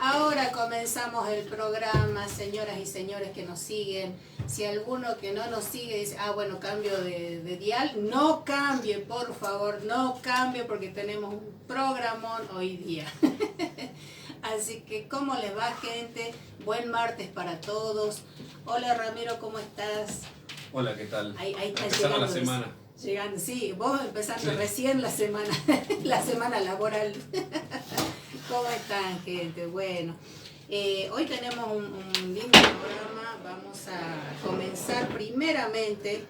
Ahora comenzamos el programa, señoras y señores que nos siguen. Si alguno que no nos sigue dice, bueno, cambio de dial, no cambie, por favor, no cambie porque tenemos un programón hoy día. Así que, ¿cómo les va, gente? Buen martes para todos. Hola, Ramiro, ¿cómo estás? Hola, ¿qué tal? Ahí está empezando llegando la semana. Llegando, sí, vos empezando Sí. Recién la semana, la semana laboral. ¿Cómo están, gente? Bueno, hoy tenemos un lindo programa. Vamos a comenzar primeramente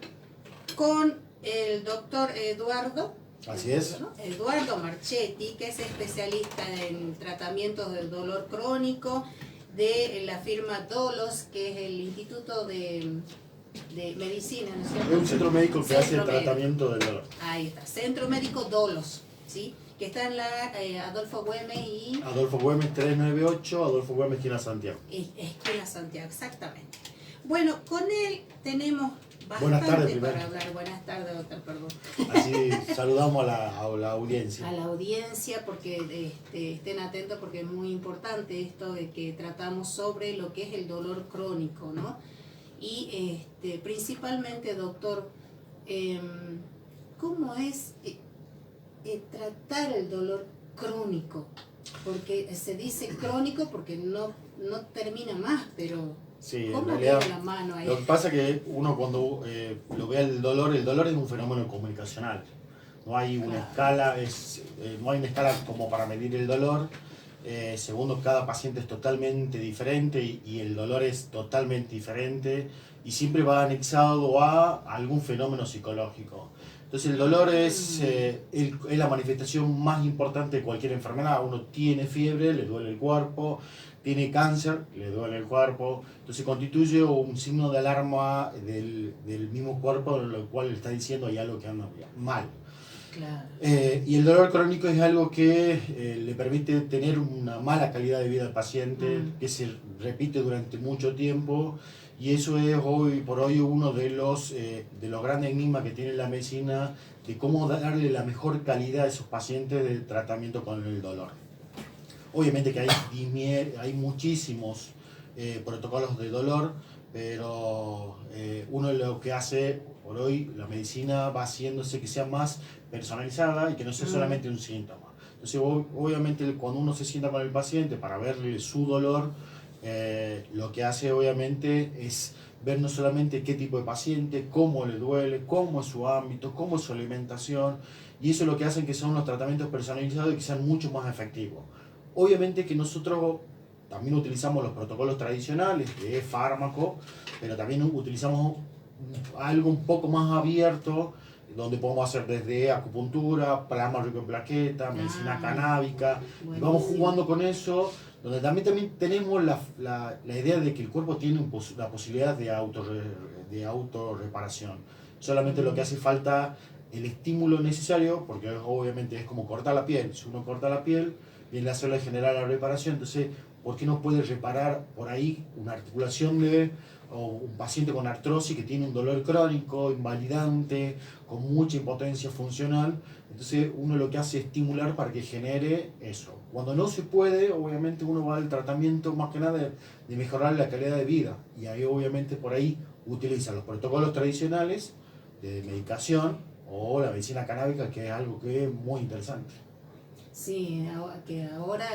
con el doctor Eduardo. Así es. ¿No? Eduardo Marchetti, que es especialista en tratamientos del dolor crónico de la firma Dolos, que es el Instituto de Medicina, ¿no es cierto? Es un centro médico que hace Centro médico. tratamiento del dolor. Ahí está, Centro Médico Dolos, ¿sí? Que está en la Adolfo Güemes y Adolfo Güemes 398, Adolfo Güemes, esquina Santiago. esquina Santiago, exactamente. Bueno, con él tenemos Buenas tardes, bastante primero. para hablar. Buenas tardes, doctor, perdón. Así saludamos a la audiencia. A la audiencia, porque estén atentos, porque es muy importante esto de que tratamos sobre lo que es el dolor crónico, ¿no? Y principalmente, doctor, ¿cómo es tratar el dolor crónico? Porque se dice crónico porque no termina más, pero Sí, en ¿cómo realidad, viene la mano ahí? lo que pasa es que uno cuando lo ve el dolor es un fenómeno comunicacional. No hay una escala, no hay una escala como para medir el dolor. Segundo, cada paciente es totalmente diferente y el dolor es totalmente diferente y siempre va anexado a algún fenómeno psicológico. Entonces el dolor es la manifestación más importante de cualquier enfermedad. Uno tiene fiebre, le duele el cuerpo, tiene cáncer, le duele el cuerpo. Entonces constituye un signo de alarma del mismo cuerpo, lo cual le está diciendo hay algo que anda mal. Claro. Y el dolor crónico es algo que le permite tener una mala calidad de vida al paciente, que se repite durante mucho tiempo, y eso es hoy por hoy uno de los grandes enigmas que tiene la medicina, de cómo darle la mejor calidad a esos pacientes de tratamiento con el dolor. Obviamente que hay muchísimos protocolos de dolor, pero uno de lo que hace por hoy la medicina va haciéndose que sea más personalizada y que no sea solamente un síntoma. Entonces obviamente cuando uno se sienta con el paciente para verle su dolor, lo que hace obviamente es ver no solamente qué tipo de paciente, cómo le duele, cómo es su ámbito, cómo es su alimentación, y eso es lo que hace que sean unos tratamientos personalizados y que sean mucho más efectivos. Obviamente que nosotros también utilizamos los protocolos tradicionales de fármaco, pero también utilizamos algo un poco más abierto, donde podemos hacer desde acupuntura, plasma rico en plaqueta, medicina canábica, y vamos jugando con eso, donde también tenemos la idea de que el cuerpo tiene la posibilidad de autorreparación. Solamente lo que hace falta el estímulo necesario, porque obviamente es como cortar la piel. Si uno corta la piel, viene la célula generar la reparación. Entonces, ¿por qué no puede reparar por ahí una articulación o un paciente con artrosis que tiene un dolor crónico, invalidante, con mucha impotencia funcional? Entonces uno lo que hace es estimular para que genere eso. Cuando no se puede, obviamente uno va al tratamiento más que nada de mejorar la calidad de vida. Y ahí obviamente por ahí utiliza los protocolos tradicionales de medicación o la medicina canábica, que es algo que es muy interesante. Sí, que ahora,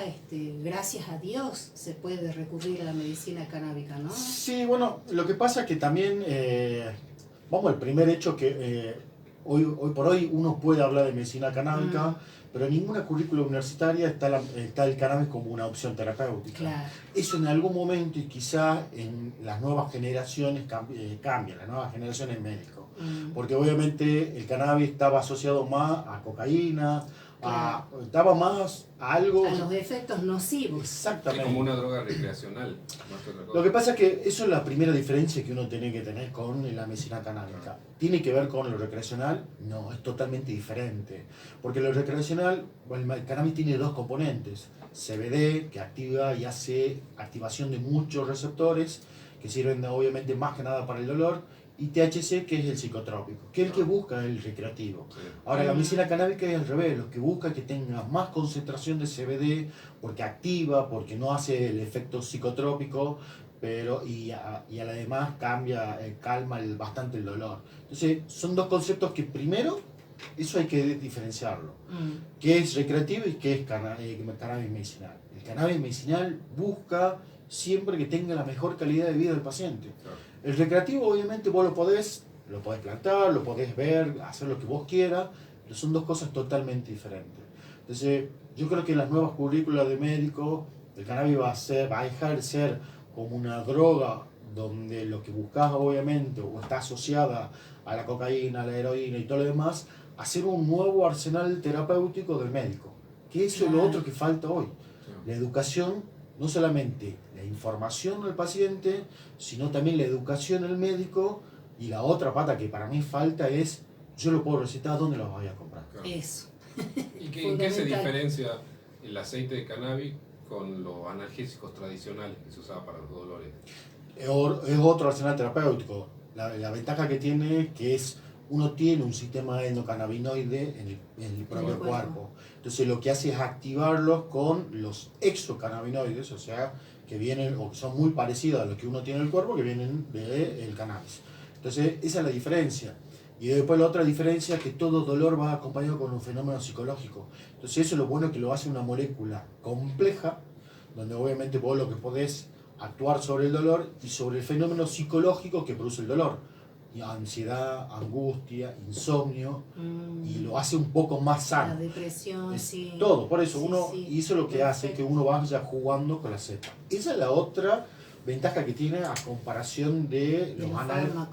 gracias a Dios, se puede recurrir a la medicina canábica, ¿no? Sí, bueno, lo que pasa es que también, el primer hecho que hoy por hoy uno puede hablar de medicina canábica, pero en ninguna currícula universitaria está el cannabis como una opción terapéutica. Claro. Eso en algún momento y quizás en las nuevas generaciones cambia, las nuevas generaciones médicos. Porque obviamente el cannabis estaba asociado más a cocaína, estaba más a algo... A los efectos nocivos. Exactamente. Es como una droga recreacional, más que otra cosa. Lo que pasa es que eso es la primera diferencia que uno tiene que tener con la medicina canábica. ¿Tiene que ver con lo recreacional? No, es totalmente diferente. Porque lo recreacional, el cannabis tiene dos componentes. CBD, que activa y hace activación de muchos receptores, que sirven obviamente más que nada para el dolor, y THC, que es el psicotrópico, que es el que busca el recreativo. Sí. Ahora, la medicina canábica es al revés, lo que busca es que tenga más concentración de CBD, porque activa, porque no hace el efecto psicotrópico, pero y a la demás cambia, calma bastante el dolor. Entonces, son dos conceptos que primero, eso hay que diferenciarlo. ¿Qué es recreativo y qué es cannabis medicinal? El cannabis medicinal busca siempre que tenga la mejor calidad de vida del paciente. Claro. El recreativo, obviamente, vos lo podés plantar, lo podés ver, hacer lo que vos quieras, pero son dos cosas totalmente diferentes. Entonces, yo creo que en las nuevas currículas de médicos, el cannabis va a dejar de ser como una droga donde lo que buscas, obviamente, o está asociada a la cocaína, a la heroína y todo lo demás, a ser un nuevo arsenal terapéutico del médico. Que eso es lo otro que falta hoy. La educación, no solamente la información del paciente, sino también la educación del médico, y la otra pata que para mí falta es, yo lo puedo recetar, ¿dónde lo voy a comprar? Claro. Eso. ¿Y en qué se diferencia el aceite de cannabis con los analgésicos tradicionales que se usaban para los dolores? Es otro arsenal terapéutico. La ventaja que tiene que es, uno tiene un sistema endocannabinoide en el propio cuerpo. Entonces lo que hace es activarlos con los exocannabinoides, o sea, que vienen o que son muy parecidos a los que uno tiene en el cuerpo, que vienen del cannabis. Entonces esa es la diferencia. Y después la otra diferencia es que todo dolor va acompañado con un fenómeno psicológico. Entonces eso es lo bueno, que lo hace una molécula compleja, donde obviamente vos lo que podés actuar sobre el dolor y sobre el fenómeno psicológico que produce el dolor. Y ansiedad, angustia, insomnio, y lo hace un poco más sano. La depresión, sí. Todo, por eso Sí, uno, sí. y eso es lo que hace que uno vaya jugando con la cepa. Esa es la otra ventaja que tiene a comparación de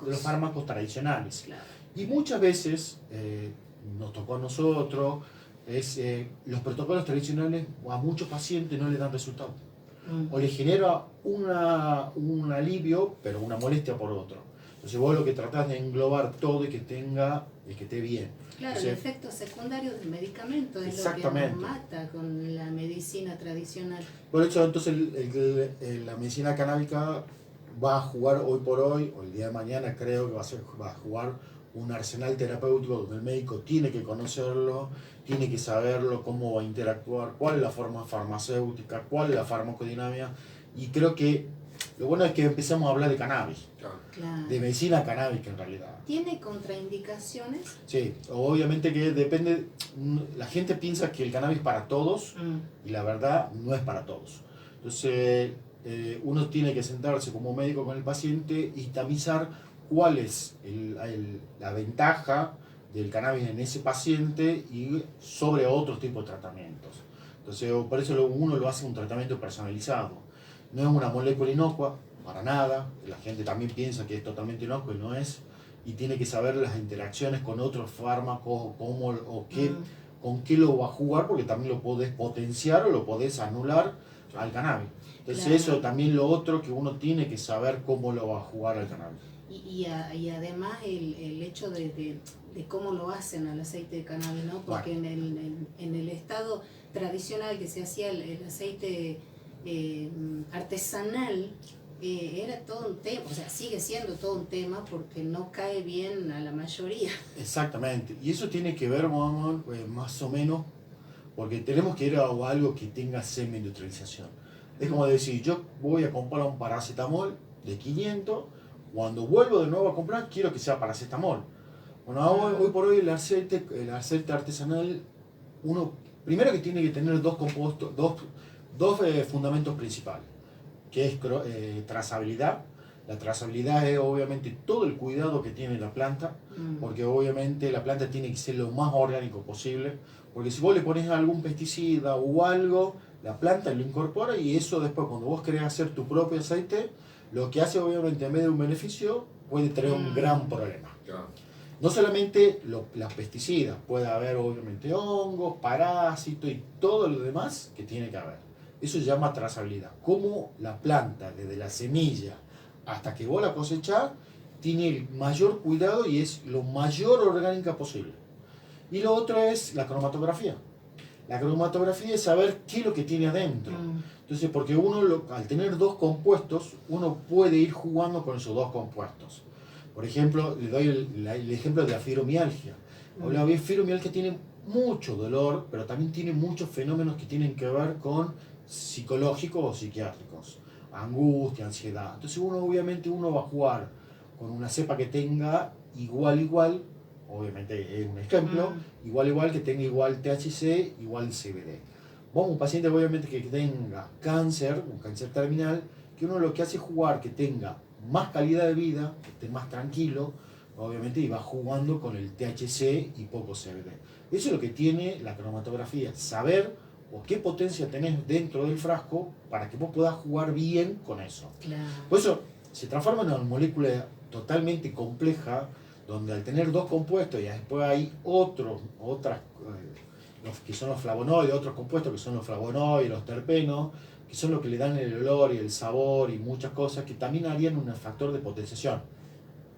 los fármacos tradicionales. Claro. Y muchas veces, nos tocó a nosotros, los protocolos tradicionales a muchos pacientes no le dan resultado. O le genera un alivio, pero una molestia por otro. Entonces vos lo que tratás de englobar todo y que esté bien. Claro, Entonces, el efecto secundario del medicamento es lo que nos mata con la medicina tradicional. Por eso entonces la medicina canábica va a jugar hoy por hoy, o el día de mañana creo que va a jugar un arsenal terapéutico donde el médico tiene que conocerlo, tiene que saberlo, cómo va a interactuar, cuál es la forma farmacéutica, cuál es la farmacodinámica, y creo que lo bueno es que empezamos a hablar de cannabis, Claro. de medicina canábica en realidad. ¿Tiene contraindicaciones? Sí, obviamente que depende, la gente piensa que el cannabis es para todos, y la verdad no es para todos. Entonces uno tiene que sentarse como médico con el paciente y tamizar cuál es la ventaja del cannabis en ese paciente y sobre otros tipos de tratamientos. Entonces, por eso uno lo hace un tratamiento personalizado. No es una molécula inocua, para nada. La gente también piensa que es totalmente inocua y no es. Y tiene que saber las interacciones con otros fármacos, con qué lo va a jugar, porque también lo podés potenciar o lo podés anular al cannabis. Entonces, eso también lo otro, que uno tiene que saber cómo lo va a jugar al cannabis. Y además el hecho de cómo lo hacen al aceite de cannabis, ¿no? Porque en el estado tradicional que se hacía el aceite artesanal, era todo un tema, o sea, sigue siendo todo un tema porque no cae bien a la mayoría. Exactamente, y eso tiene que ver, más o menos, porque tenemos que ir a algo que tenga semi-industrialización. Es como decir, yo voy a comprar un paracetamol de 500, cuando vuelvo de nuevo a comprar, quiero que sea paracetamol. Bueno, hoy por hoy el aceite artesanal, uno, primero que tiene que tener dos fundamentos principales, que es trazabilidad. La trazabilidad es obviamente todo el cuidado que tiene la planta, porque obviamente la planta tiene que ser lo más orgánico posible, porque si vos le pones algún pesticida o algo, la planta lo incorpora, y eso después cuando vos querés hacer tu propio aceite, lo que hace obviamente en vez de un beneficio, puede traer un gran problema. No solamente las pesticidas, puede haber obviamente hongos, parásitos y todo lo demás que tiene que haber. Eso se llama trazabilidad. Cómo la planta, desde la semilla hasta que vos la cosechás, tiene el mayor cuidado y es lo mayor orgánica posible. Y lo otro es la cromatografía. La cromatografía es saber qué es lo que tiene adentro. Entonces, porque uno, al tener dos compuestos, uno puede ir jugando con esos dos compuestos. Por ejemplo, le doy el ejemplo de la fibromialgia. La fibromialgia tiene mucho dolor, pero también tiene muchos fenómenos que tienen que ver con psicológicos o psiquiátricos. Angustia, ansiedad. Entonces obviamente uno va a jugar con una cepa que tenga igual, obviamente es un ejemplo, igual que tenga igual THC, igual CBD. Vos, un paciente obviamente que tenga cáncer, un cáncer terminal, que uno lo que hace es jugar que tenga más calidad de vida, que esté más tranquilo, obviamente, y va jugando con el THC y poco CBD. Eso es lo que tiene la cromatografía, saber o qué potencia tenés dentro del frasco para que vos puedas jugar bien con eso. Claro. Por eso se transforma en una molécula totalmente compleja, donde al tener dos compuestos y después hay los que son los flavonoides, otros compuestos que son los flavonoides, los terpenos, que son los que le dan el olor y el sabor y muchas cosas que también harían un factor de potenciación.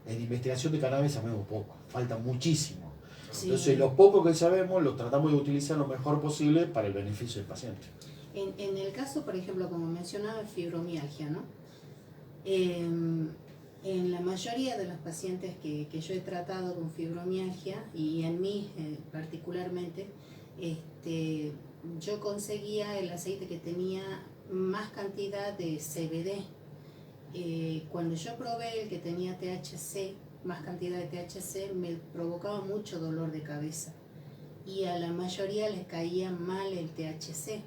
En investigación de cannabis sabemos poco, falta muchísimo. Sí. Entonces, lo poco que sabemos lo tratamos de utilizar lo mejor posible para el beneficio del paciente. En el caso, por ejemplo, como mencionaba, fibromialgia, ¿no? En la mayoría de los pacientes que yo he tratado con fibromialgia, y en mí particularmente, yo conseguía el aceite que tenía más cantidad de CBD. Cuando yo probé el que tenía THC, más cantidad de THC, me provocaba mucho dolor de cabeza. Y a la mayoría les caía mal el THC.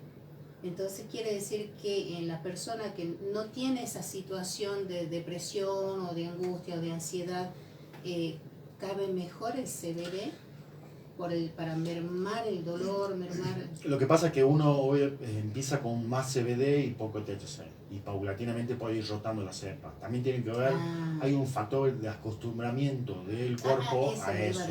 Entonces quiere decir que en la persona que no tiene esa situación de depresión o de angustia o de ansiedad, cabe mejor el CBD para mermar el dolor, Lo que pasa es que uno empieza con más CBD y poco THC y paulatinamente puede ir rotando la cepa. También tiene que ver, hay un factor de acostumbramiento del cuerpo a eso.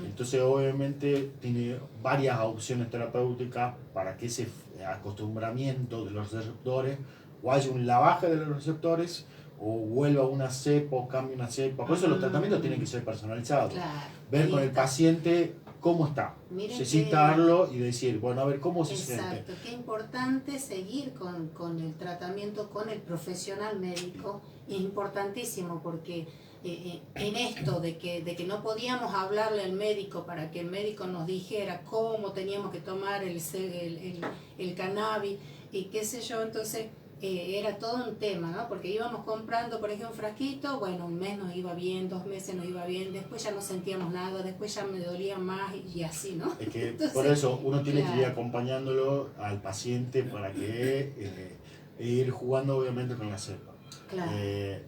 Entonces obviamente tiene varias opciones terapéuticas para que ese acostumbramiento de los receptores o haya un lavaje de los receptores o vuelva una cepa o cambie una cepa. Por eso los tratamientos tienen que ser personalizados. Claro, ver con el paciente cómo está, necesitarlo y decir, bueno, a ver cómo se siente. Exacto, qué importante seguir con el tratamiento con el profesional médico, es importantísimo porque en esto de que no podíamos hablarle al médico para que el médico nos dijera cómo teníamos que tomar el cannabis y qué sé yo, entonces era todo un tema, ¿no? Porque íbamos comprando, por ejemplo, un frasquito, bueno, un mes nos iba bien, 2 meses nos iba bien, después ya no sentíamos nada, después ya me dolía más y así, ¿no? Es que entonces, por eso uno tiene que ir acompañándolo al paciente para que ir jugando obviamente con la cepa. Claro.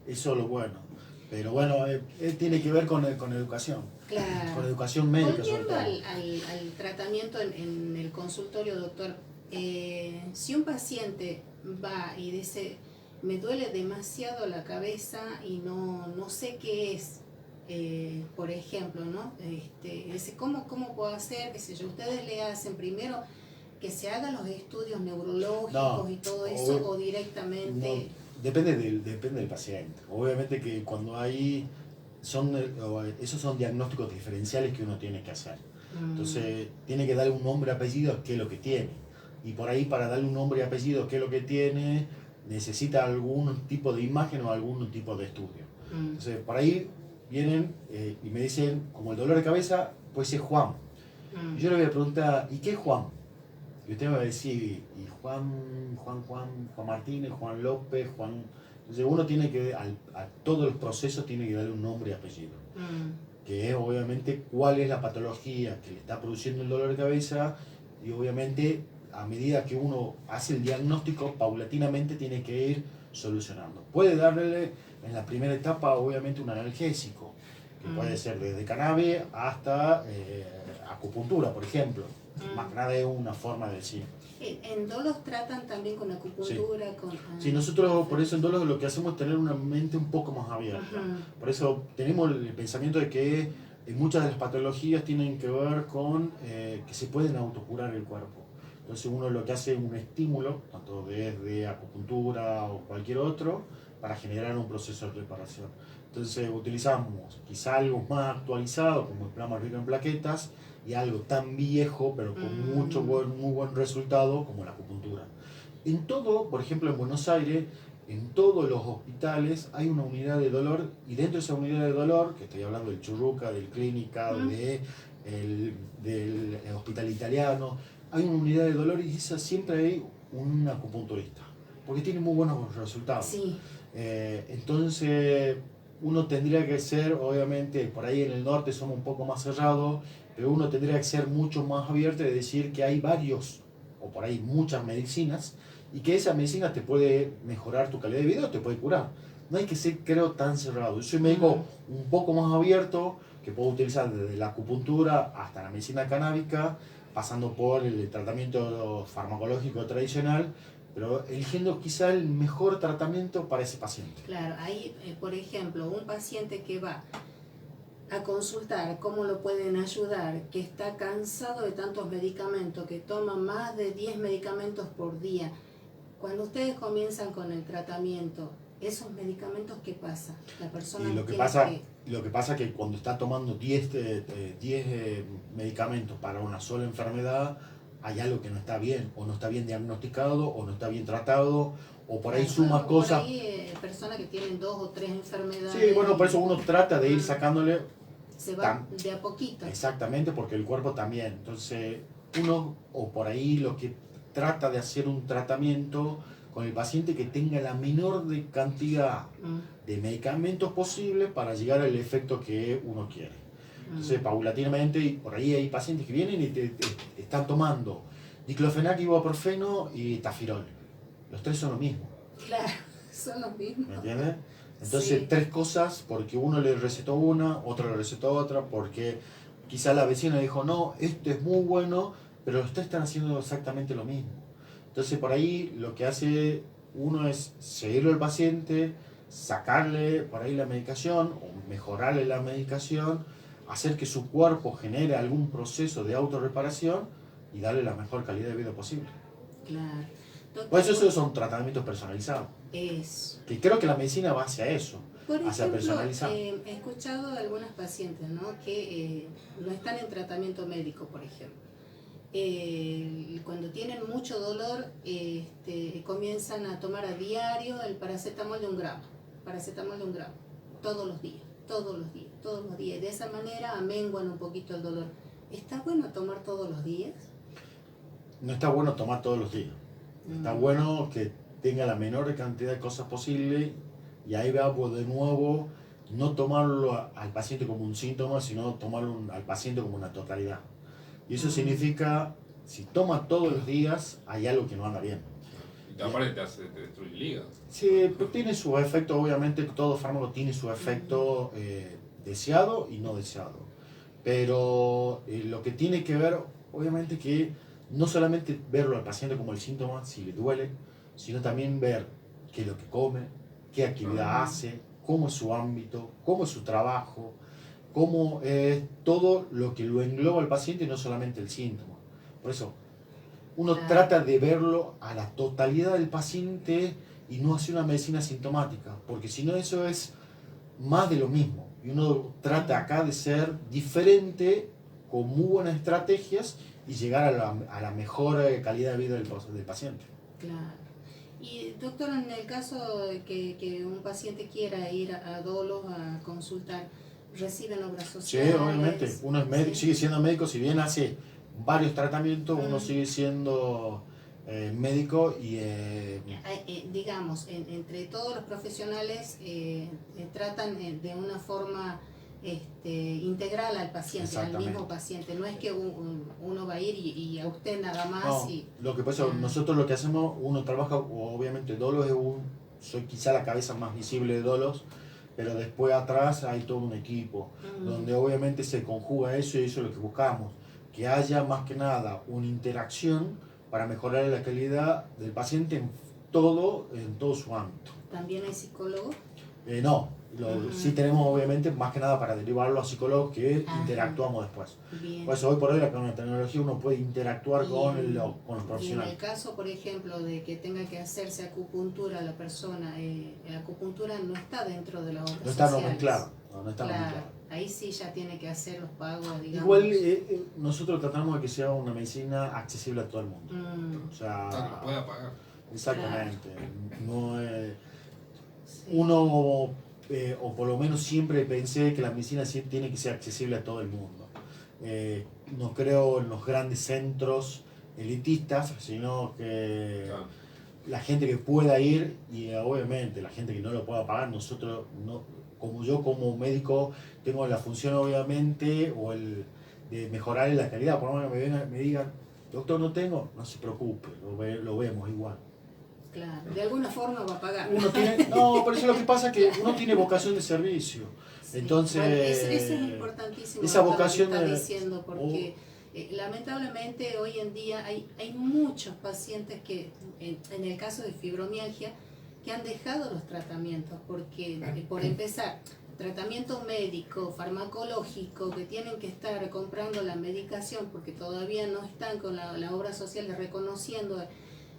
Eso es lo bueno. Pero bueno, tiene que ver con educación. Claro. Con educación médica. Volviendo al tratamiento en el consultorio, doctor, si un paciente va y dice, me duele demasiado la cabeza y no sé qué es, por ejemplo, ¿no? Dice, ¿cómo puedo hacer? ¿Qué sé yo? Ustedes le hacen primero que se hagan los estudios neurológicos y todo eso, o directamente... No, depende del paciente. Obviamente que cuando hay... esos son diagnósticos diferenciales que uno tiene que hacer. Entonces, tiene que darle un nombre y apellido a qué es lo que tiene. Y por ahí, para darle un nombre y apellido a qué es lo que tiene, necesita algún tipo de imagen o algún tipo de estudio. Entonces, por ahí vienen y me dicen, como el dolor de cabeza, pues es Juan. Y yo le voy a preguntar, ¿y qué es Juan? Y usted me va a decir, y Juan Martínez, Juan López, Juan... Entonces uno tiene que, a todos los procesos tiene que darle un nombre y apellido. Que es obviamente cuál es la patología que le está produciendo el dolor de cabeza y obviamente a medida que uno hace el diagnóstico, paulatinamente tiene que ir solucionando. Puede darle en la primera etapa obviamente un analgésico, que puede ser desde cannabis hasta acupuntura, por ejemplo. Más que nada es una forma de decir. ¿En Dolos tratan también con acupuntura? Sí, sí, nosotros por eso en Dolos lo que hacemos es tener una mente un poco más abierta. Por eso tenemos el pensamiento de que muchas de las patologías tienen que ver con que se pueden autocurar el cuerpo. Entonces uno lo que hace es un estímulo, tanto desde acupuntura o cualquier otro, para generar un proceso de reparación. Entonces utilizamos quizá algo más actualizado, como el plasma rico en plaquetas, y algo tan viejo, pero con muy buen resultado, como la acupuntura. En todo, por ejemplo en Buenos Aires, en todos los hospitales hay una unidad de dolor, y dentro de esa unidad de dolor, que estoy hablando del Churruca, del Clínica, del Hospital Italiano, hay una unidad de dolor y esa siempre hay un acupunturista, porque tiene muy buenos resultados. Sí. Entonces uno tendría que ser, obviamente, por ahí en el norte somos un poco más cerrados, pero uno tendría que ser mucho más abierto y decir que hay varios, o por ahí muchas medicinas, y que esa medicina te puede mejorar tu calidad de vida o te puede curar. No hay que ser, creo, tan cerrado. Yo soy médico un poco más abierto, que puedo utilizar desde la acupuntura hasta la medicina canábica, pasando por el tratamiento farmacológico tradicional, pero eligiendo quizá el mejor tratamiento para ese paciente. Claro, ahí, por ejemplo, un paciente que va a consultar cómo lo pueden ayudar, que está cansado de tantos medicamentos, que toma más de 10 medicamentos por día. Cuando ustedes comienzan con el tratamiento, ¿esos medicamentos qué pasa? La persona y lo que pasa es que cuando está tomando 10 medicamentos para una sola enfermedad, hay algo que no está bien, o no está bien diagnosticado, o no está bien tratado, o por ahí suma cosas. Por ahí personas que tienen 2 o 3 enfermedades. Sí, bueno, por eso uno trata de ir sacándole. Se va de a poquito. Exactamente, porque el cuerpo también. Entonces, uno, o por ahí lo que trata de hacer un tratamiento con el paciente que tenga la menor de cantidad de medicamentos posible para llegar al efecto que uno quiere. Entonces, paulatinamente, por ahí hay pacientes que vienen y te están tomando diclofenac, ibuprofeno y tafirol. Los tres son lo mismo. Claro, son los mismos. ¿Me entiendes? Entonces, 3 cosas, porque uno le recetó una, otro le recetó otra, porque quizá la vecina dijo, no, esto es muy bueno, pero los 3 están haciendo exactamente lo mismo. Entonces, por ahí lo que hace uno es seguirlo al paciente, sacarle por ahí la medicación, o mejorarle la medicación, hacer que su cuerpo genere algún proceso de autorreparación y darle la mejor calidad de vida posible. Claro. Doctor, por eso esos son tratamientos personalizados. Eso. Que creo que la medicina va hacia eso, por hacia ejemplo, personalizar. He escuchado de algunas pacientes, ¿no?, que no están en tratamiento médico, por ejemplo. Cuando tienen mucho dolor, comienzan a tomar a diario el paracetamol de 1 gramo. Paracetamol de 1 gramo. Todos los días. Y de esa manera amenguan un poquito el dolor. ¿Está bueno tomar todos los días? No está bueno tomar todos los días. Está bueno que tenga la menor cantidad de cosas posible, y ahí vamos de nuevo, no tomarlo al paciente como un síntoma, sino tomarlo al paciente como una totalidad. Y eso significa, si toma todos los días, hay algo que no anda bien. Y aparte te destruye el hígado. Sí, pero tiene su efecto, obviamente todo fármaco tiene su efecto deseado y no deseado. Pero lo que tiene que ver, obviamente, que no solamente verlo al paciente como el síntoma, si le duele, sino también ver qué es lo que come, qué actividad hace, cómo es su ámbito, cómo es su trabajo, cómo es todo lo que lo engloba al paciente y no solamente el síntoma. Por eso, uno trata de verlo a la totalidad del paciente y no hacer una medicina sintomática, porque si no eso es más de lo mismo. Y uno trata acá de ser diferente, con muy buenas estrategias, y llegar a la mejor calidad de vida del paciente. Claro. Y doctor, en el caso de que un paciente quiera ir a Dolos a consultar, ¿reciben obras sociales? Sí, obviamente. Uno es médico, sigue siendo médico, si bien hace varios tratamientos, uno sigue siendo médico y... digamos, entre todos los profesionales tratan de una forma integral al paciente, al mismo paciente. No es que uno va a ir y a usted nada más. No, lo que pasa, nosotros lo que hacemos, uno trabaja, obviamente Dolos soy quizá la cabeza más visible de Dolos, pero después atrás hay todo un equipo, donde obviamente se conjuga eso, y eso es lo que buscamos, que haya más que nada una interacción para mejorar la calidad del paciente en todo su ámbito. ¿También hay psicólogo? No, sí tenemos obviamente más que nada para derivarlo a psicólogos que interactuamos después. Bien. Por eso hoy por hoy con la tecnología uno puede interactuar con los profesionales. Y en el caso, por ejemplo, de que tenga que hacerse acupuntura a la persona, la acupuntura no está dentro de la obra no está sociales. Claro, no está claro. Ahí sí ya tiene que hacer los pagos, digamos. Igual nosotros tratamos de que sea una medicina accesible a todo el mundo. O sea, que lo pueda pagar. Exactamente. Claro. No, Sí. uno, o por lo menos siempre pensé que la medicina sí tiene que ser accesible a todo el mundo. No creo en los grandes centros elitistas, sino que Claro. la gente que pueda ir y obviamente la gente que no lo pueda pagar, nosotros, no, como yo como médico, tengo la función obviamente o el de mejorar la calidad. Por lo menos me digan, doctor, no tengo, no se preocupe, lo vemos igual. Claro, de alguna forma va a pagar. No, pero eso es lo que pasa, que uno tiene vocación de servicio. Sí. Entonces, Bueno, eso es importantísimo esa lo que vocación está de- diciendo, porque lamentablemente hoy en día hay muchos pacientes que, en el caso de fibromialgia, que han dejado los tratamientos, porque por empezar, tratamiento médico, farmacológico, que tienen que estar comprando la medicación porque todavía no están con la obra social de reconociendo.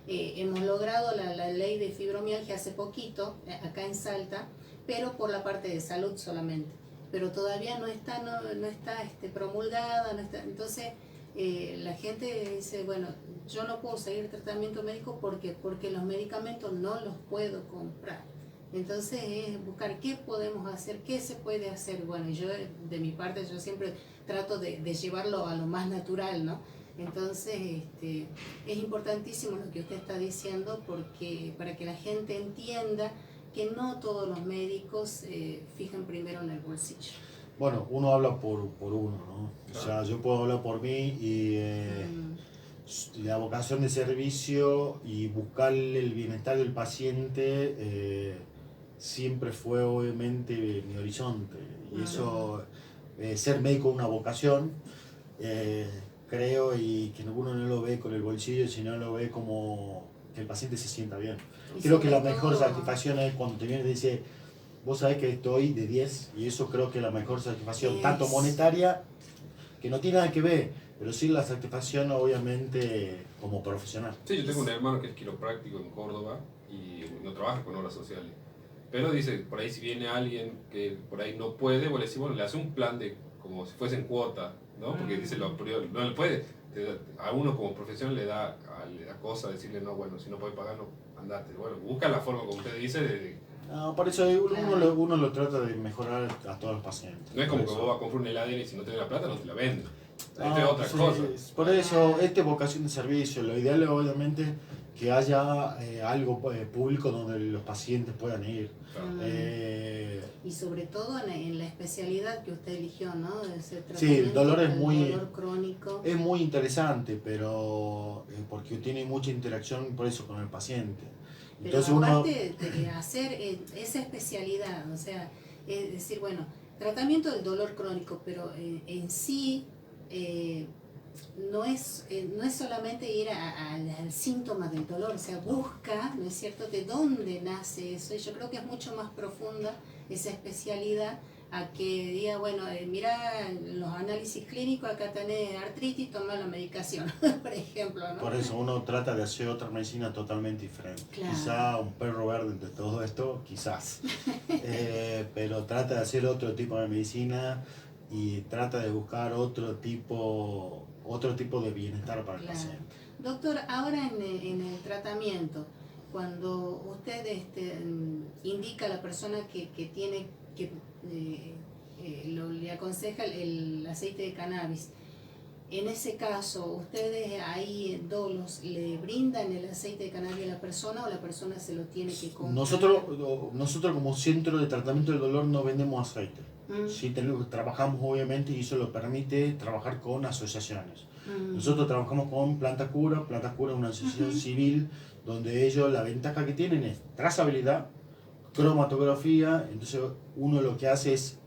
Hemos logrado la ley de fibromialgia hace poquito, acá en Salta, pero por la parte de salud solamente. Pero todavía no está promulgada, no está, entonces la gente dice, bueno, yo no puedo seguir tratamiento médico porque los medicamentos no los puedo comprar. Entonces es buscar qué podemos hacer, qué se puede hacer. Bueno, yo de mi parte yo siempre trato de llevarlo a lo más natural, ¿no? Entonces es importantísimo lo que usted está diciendo, porque para que la gente entienda que no todos los médicos fijan primero en el bolsillo. bueno, uno habla por uno, ¿no? O sea, yo puedo hablar por mí y la vocación de servicio y buscarle el bienestar del paciente siempre fue obviamente mi horizonte. Y eso, ser médico es una vocación, creo, y que uno no lo ve con el bolsillo, sino lo ve como que el paciente se sienta bien. Y Creo que la sobre mejor todo- satisfacción es cuando te viene y te dice, vos sabés que estoy de 10, y eso creo que es la mejor satisfacción, tanto monetaria, que no tiene nada que ver, pero sí la satisfacción obviamente como profesional. Sí, yo tengo un hermano que es quiropráctico en Córdoba y no trabaja con obras sociales. Pero dice, por ahí si viene alguien que por ahí no puede, vos le decís, bueno, le hace un plan de como si fuesen cuota, ¿no? Porque dice, no le puede. A uno como profesional le da cosa decirle, no, bueno, si no puede pagar, no, andate. Bueno, busca la forma, como usted dice, No, por eso uno lo trata de mejorar a todos los pacientes. no es como Por que eso. vos vas a comprar un heladero y si no tenés la plata no te la venden. Esto No, es otra sí, cosa. por eso, vocación de servicio, lo ideal es obviamente que haya algo público donde los pacientes puedan ir. Claro. Y sobre todo en la especialidad que usted eligió, ¿no? Ese Sí, el dolor es dolor crónico. es muy interesante, pero porque tiene mucha interacción por eso con el paciente. Pero Entonces uno, aparte de hacer esa especialidad, o sea, es decir, bueno, tratamiento del dolor crónico, pero en sí no es solamente ir al síntoma del dolor, o sea, busca, ¿no es cierto?, de dónde nace eso. Y yo creo que es mucho más profunda esa especialidad a que diga, bueno, mira los análisis clínicos, acá tenés artritis, toma la medicación, por ejemplo, ¿no? por eso uno trata de hacer otra medicina totalmente diferente. Claro. Quizá un perro verde entre todo esto, quizás. Pero trata de hacer otro tipo de medicina y trata de buscar otro tipo de bienestar para el Claro. paciente. Doctor, ahora en el tratamiento, cuando usted indica a la persona que tiene que le aconseja el aceite de cannabis, en ese caso, ¿ustedes ahí en Dolos le brindan el aceite de cannabis a la persona o la persona se lo tiene que comprar? Nosotros como centro de tratamiento del dolor no vendemos aceite. Mm. Sí, trabajamos obviamente y eso lo permite trabajar con asociaciones. Mm. Nosotros trabajamos con Planta Cura es una asociación civil donde ellos la ventaja que tienen es trazabilidad, cromatografía, entonces uno lo que hace es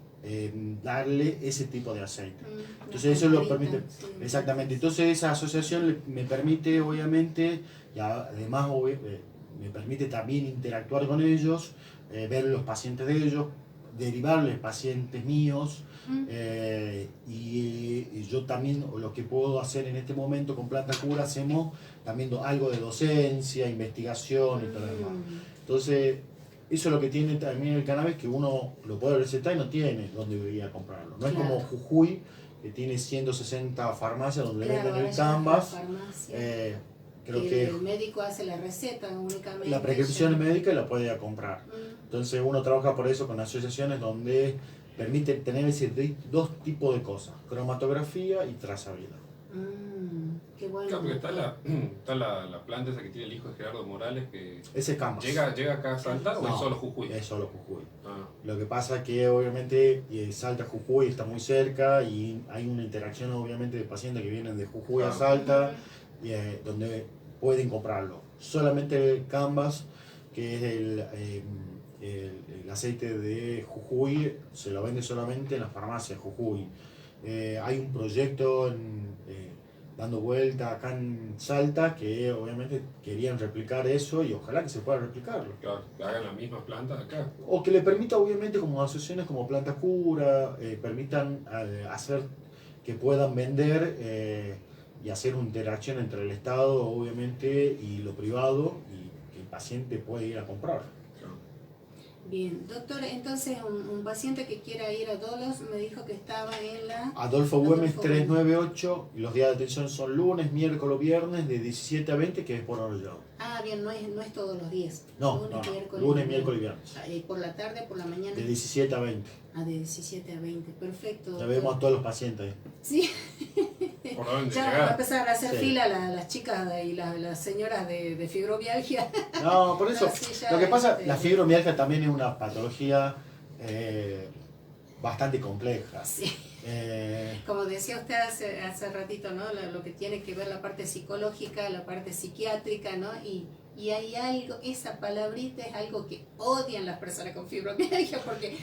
darle ese tipo de aceite. Entonces eso lo permite, Sí. exactamente, entonces esa asociación me permite obviamente, y además me permite también interactuar con ellos, ver los pacientes de ellos, derivarles pacientes míos, y yo también lo que puedo hacer en este momento con Planta Cura, hacemos también algo de docencia, investigación y todo lo demás. Entonces eso es lo que tiene también el cannabis, que uno lo puede recetar y no tiene dónde ir a comprarlo. No es como Jujuy, que tiene 160 farmacias donde venden el Canvas. Creo que que el médico hace la receta únicamente. la prescripción ya. médica la puede ir a comprar. Entonces uno trabaja por eso con asociaciones donde permite tener ese dos tipos de cosas, cromatografía y trazabilidad. Qué bueno. Claro, porque está la planta esa que tiene el hijo de Gerardo Morales que Ese es Canvas. llega acá a Salta o No, es solo Jujuy. Es solo Jujuy. Ah, Lo que pasa que obviamente Salta, Jujuy está muy cerca y hay una interacción obviamente de pacientes que vienen de Jujuy a Claro. Salta, donde pueden comprarlo. Solamente el Canvas, que es el aceite de Jujuy, se lo vende solamente en las farmacias Jujuy. Hay un proyecto dando vuelta acá en Salta que obviamente querían replicar eso y ojalá que se pueda replicarlo. claro, que hagan la misma planta acá. O que le permita obviamente como asociaciones como Planta Cura, permitan hacer que puedan vender y hacer una interacción entre el Estado obviamente y lo privado y que el paciente puede ir a comprar. Claro. Bien, doctor, entonces un paciente que quiera ir a Dolos me dijo que estaba en la... Adolfo Güemes Adolfo 398 y los días de atención son lunes, miércoles, viernes de 17 a 20 que es por Arrollado. Ah, bien, no es todos los días. No, lunes, miércoles y viernes. Por la tarde, por la mañana. De 17 a 20. Ah, de 17 a 20, perfecto. Ya doctor. vemos a todos los pacientes. Sí. Por dónde Ya llegar. empezaron a hacer Sí. fila las chicas y las señoras de fibromialgia. No, por eso, Sí, ya, lo que pasa, la fibromialgia también es una patología bastante compleja. Sí. Eh, Como decía usted hace ratito, ¿no? Lo que tiene que ver la parte psicológica, la parte psiquiátrica, ¿no? Y hay algo, esa palabrita es algo que odian las personas con fibromialgia porque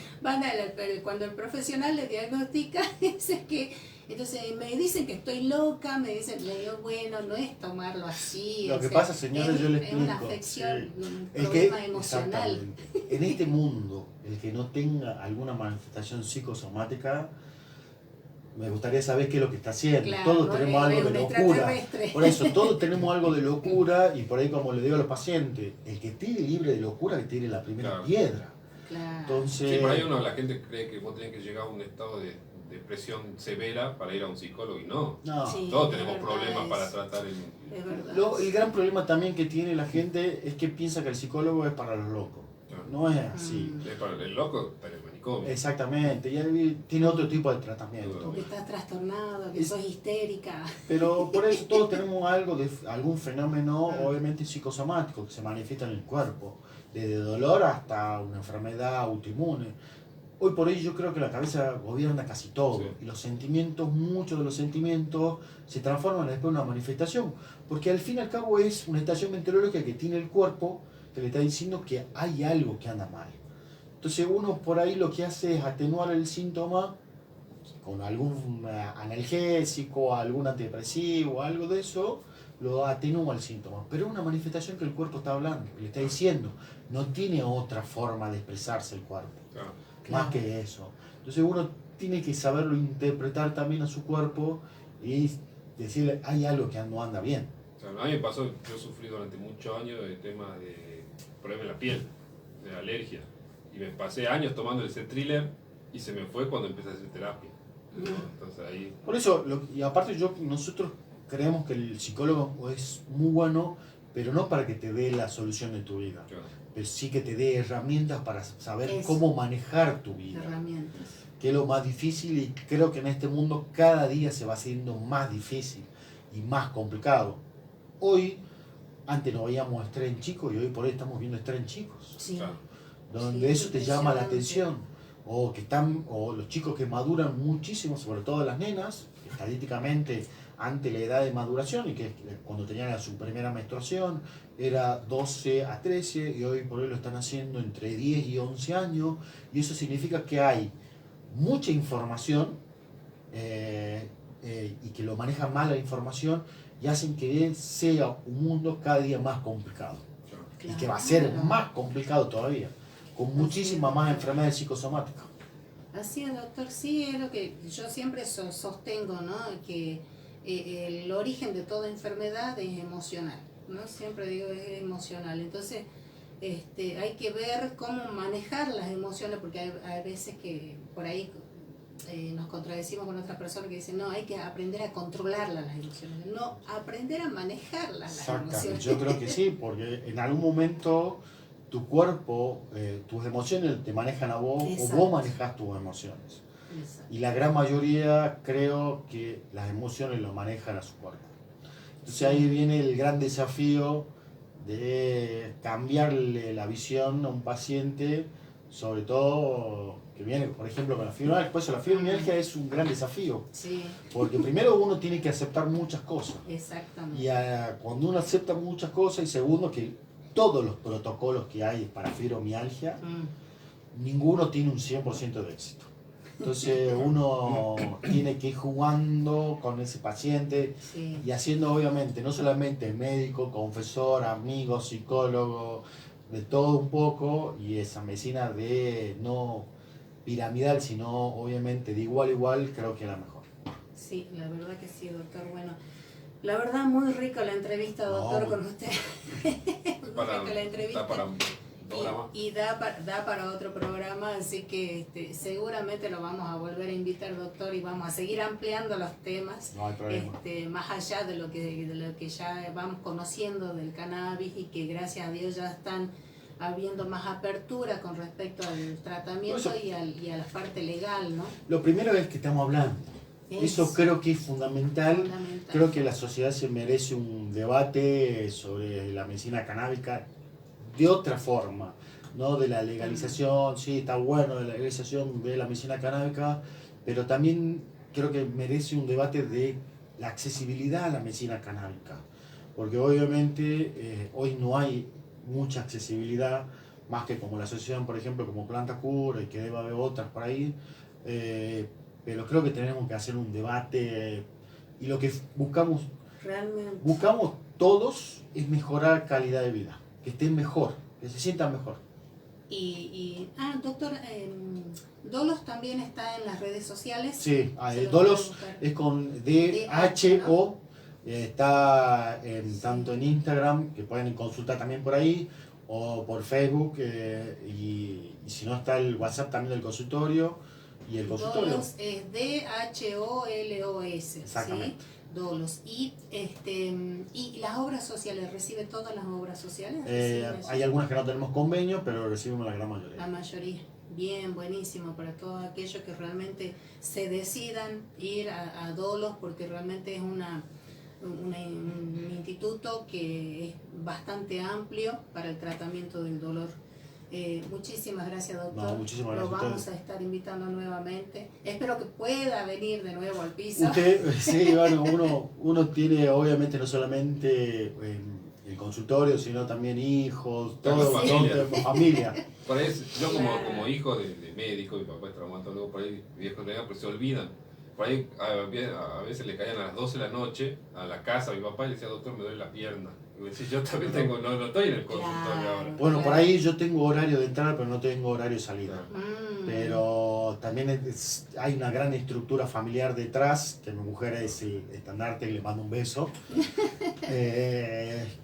cuando el profesional le diagnostica, dice que, entonces me dicen que estoy loca, me dicen, le digo, bueno, no es tomarlo así. Lo o que sea, pasa, señores, yo les es una explico. afección, Sí. un el que, problema emocional. exactamente, en este mundo, el que no tenga alguna manifestación psicosomática, me gustaría saber qué es lo que está haciendo. Claro, Todos ¿no? tenemos Es algo un de locura. extraterrestre. Por eso, todos tenemos algo de locura y por ahí, como le digo a los pacientes, el que esté libre de locura que tire la primera Claro. piedra. Claro. Entonces, Sí, por ahí la gente cree que vos tenés que llegar a un estado de depresión severa para ir a un psicólogo y no. no. Sí, Todos es tenemos verdad problemas para eso. tratar Es verdad. El gran problema también que tiene la gente es que piensa que el psicólogo es para los locos. Claro. No es así. Es para el loco, para el manicomio. Exactamente, y él tiene otro tipo de tratamiento. Que estás trastornado, que Es- sos histérica. Pero por eso todos tenemos algún fenómeno, Ah. obviamente psicosomático, que se manifiesta en el cuerpo, desde dolor hasta una enfermedad autoinmune. Hoy por hoy yo creo que la cabeza gobierna casi todo, Sí. y los sentimientos, muchos de los sentimientos, se transforman después en una manifestación, porque al fin y al cabo es una estación meteorológica que tiene el cuerpo, que le está diciendo que hay algo que anda mal. Entonces uno por ahí lo que hace es atenuar el síntoma con algún analgésico, algún antidepresivo, algo de eso, lo atenúa el síntoma. Pero es una manifestación que el cuerpo está hablando, le está diciendo. No tiene otra forma de expresarse el cuerpo, Claro. más que eso. Entonces uno tiene que saberlo interpretar también a su cuerpo y decirle, hay algo que no anda bien. O sea, a mí me pasó, yo sufrí durante muchos años de temas de problemas en la piel, de alergia. Y me pasé años tomando el Cetriller y se me fue cuando empecé a hacer terapia. Entonces ahí, Por eso, y aparte nosotros creemos que el psicólogo es muy bueno, pero no para que te dé la solución de tu vida, claro, pero sí que te dé herramientas para saber Eso. cómo manejar tu vida, Herramientas. que es lo más difícil y creo que en este mundo cada día se va haciendo más difícil y más complicado. Hoy, antes no veíamos estrés en chicos y hoy por hoy estamos viendo estrés en chicos, Sí. claro. donde Sí, eso te llama la impresionante. atención. O los chicos que maduran muchísimo, sobre todo las nenas, estadísticamente ante la edad de maduración, y que cuando tenían su primera menstruación era 12 a 13, y hoy por hoy lo están haciendo entre 10 y 11 años, y eso significa que hay mucha información y que lo manejan mal la información y hacen que sea un mundo cada día más complicado, Claro. y que va a ser Claro. más complicado todavía, con muchísimas más enfermedades psicosomáticas. Así es, doctor, sí, es lo que yo siempre sostengo, ¿no? Que el origen de toda enfermedad es emocional, ¿no? Siempre digo es emocional. Entonces, hay que ver cómo manejar las emociones, porque hay veces que por ahí nos contradecimos con otras personas que dicen, no, hay que aprender a controlarlas las emociones, no, aprender a manejarlas las Exactamente, emociones. yo creo que sí, porque en algún momento tu cuerpo, tus emociones te manejan a vos Exacto. o vos manejás tus emociones. Exacto. Y la gran mayoría creo que las emociones lo manejan a su cuerpo. Entonces ahí viene el gran desafío de cambiarle la visión a un paciente, sobre todo que viene, por ejemplo, con la fibromialgia. Por eso la fibromialgia es un gran desafío, Sí, porque primero uno tiene que aceptar muchas cosas. exactamente. Y cuando uno acepta muchas cosas, y segundo, que todos los protocolos que hay para fibromialgia, ninguno tiene un 100% de éxito. Entonces uno tiene que ir jugando con ese paciente Sí. y haciendo obviamente no solamente médico, confesor, amigo, psicólogo, de todo un poco, y esa medicina de no piramidal, sino obviamente de igual a igual, creo que es la mejor. Sí, la verdad que sí, doctor. Bueno, la verdad muy rica la entrevista, doctor, con usted. Muy rica la entrevista. Y da para otro programa, así que seguramente lo vamos a volver a invitar, doctor, y vamos a seguir ampliando los temas, No hay problema. más allá de lo que ya vamos conociendo del cannabis, y que gracias a Dios ya están habiendo más apertura con respecto al tratamiento y a la parte legal, ¿no? Lo primero es que estamos hablando. Eso creo que es fundamental. Creo que la sociedad se merece un debate sobre la medicina canábica de otra forma, no de la legalización. Sí, está bueno de la legalización de la medicina canábica, pero también creo que merece un debate de la accesibilidad a la medicina canábica, porque obviamente hoy no hay mucha accesibilidad, más que como la asociación, por ejemplo, como Planta Cura, y que debe haber otras por ahí, pero creo que tenemos que hacer un debate, y lo que buscamos todos es mejorar calidad de vida, que estén mejor, que se sientan mejor. Doctor, Dolos también está en las redes sociales. Sí, Dolos es con DHO, está tanto en Instagram, que pueden consultar también por ahí, o por Facebook, y si no está el WhatsApp también del consultorio, y el consultorio. Dolos es DHOLOS. Exactamente. ¿Sí? Dolos. Y las obras sociales, ¿recibe todas las obras sociales? Hay algunas que no tenemos convenio, pero recibimos la gran mayoría. La mayoría. Bien, buenísimo para todos aquellos que realmente se decidan ir a Dolos, porque realmente es un instituto que es bastante amplio para el tratamiento del dolor. Muchísimas gracias, doctor. No, muchísimas gracias. Lo vamos a estar invitando nuevamente. Espero que pueda venir de nuevo al piso. Sí, bueno, uno tiene obviamente no solamente el consultorio, sino también hijos, todo, familia. Por ahí, yo como hijo de médico, mi papá es traumatólogo, por ahí viejos de edad, pues se olvidan. Por ahí a veces le caían a las 12 de la noche a la casa a mi papá y le decía, doctor, me duele la pierna. Y me decía, yo también tengo, no estoy en el consultorio ahora. Bueno, por ahí yo tengo horario de entrada, pero no tengo horario de salida. Pero también hay una gran estructura familiar detrás, que mi mujer es el estandarte, y le mando un beso.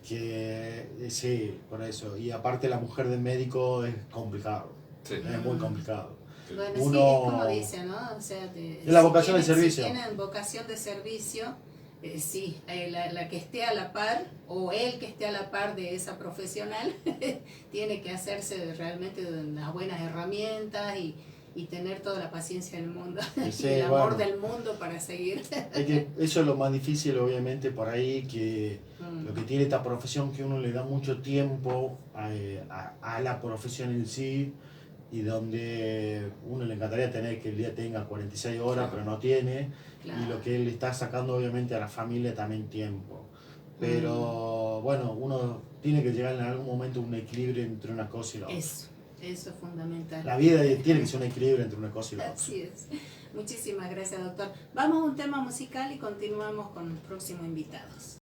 Sí, por eso. Y aparte la mujer del médico es complicado. Sí. Es muy complicado. Bueno, sí, es como dice, ¿no? O sea, es la vocación de servicio. Si tienen vocación de servicio, sí, la que esté a la par, o el que esté a la par de esa profesional, tiene que hacerse realmente de unas buenas herramientas y tener toda la paciencia del mundo, sí, y el amor del mundo para seguir. Es que eso es lo más difícil, obviamente, por ahí, que lo que tiene esta profesión, que uno le da mucho tiempo a la profesión en sí, y donde uno le encantaría tener que el día tenga 46 horas, pero no tiene, y lo que él está sacando obviamente a la familia también tiempo. Pero bueno, uno tiene que llegar en algún momento a un equilibrio entre una cosa y la otra. Eso es fundamental. La vida tiene que ser un equilibrio entre una cosa y la otra. Así es. Muchísimas gracias, doctor. Vamos a un tema musical y continuamos con próximos invitados.